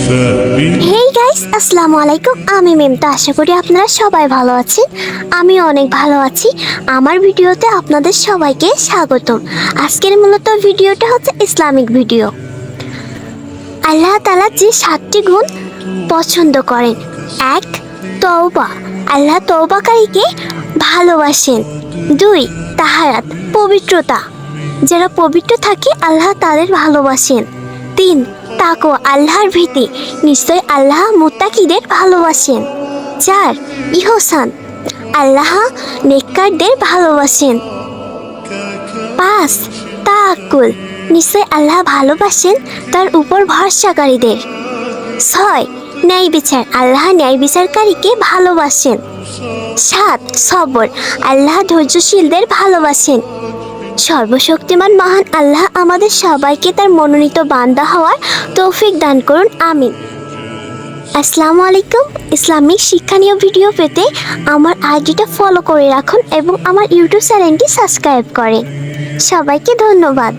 Hey guys, আসসালামু আলাইকুম। আমি মেমতা। আশা করি আপনারা সবাই ভালো আছেন। আমি অনেক ভালো আছি। আমার ভিডিওতে আপনাদের সবাইকে স্বাগতম। আজকের মূলত ভিডিওটা হচ্ছে ইসলামিক ভিডিও। আল্লাহ তাআলা যে 7টি গুণ পছন্দ করেন। 1. তওবা, আল্লাহ তওবাকারীকে ভালোবাসেন। 2. তাহারাত, পবিত্রতা, যারা পবিত্র থাকে আল্লাহ তাদের ভালোবাসেন। 3. তাকওয়া, আল্লাহর ভীতি, নিশ্চয় আল্লাহ মুত্তাকিদের ভালোবাসেন। 4. ইহসান, আল্লাহ নেককারদের ভালোবাসেন। 5. তাওয়াক্কুল, নিশ্চয় আল্লাহ ভালোবাসেন তার উপর ভরসাকারীদের। 6. ন্যায় বিচার, আল্লাহ ন্যায় বিচারকারীকে ভালোবাসেন। 7. সবর, আল্লাহ ধৈর্যশীলদের ভালোবাসেন। সর্বশক্তিমান মহান আল্লাহ আমাদের সবাইকে তার মনোনীত বান্দা হওয়ার তৌফিক দান করুন, আমিন। আসসালামু আলাইকুম। ইসলামিক শিক্ষণীয় ভিডিও পেতে আমার আইডিটা ফলো করে রাখুন এবং আমার ইউটিউব চ্যানেলটি সাবস্ক্রাইব করেন। সবাইকে ধন্যবাদ।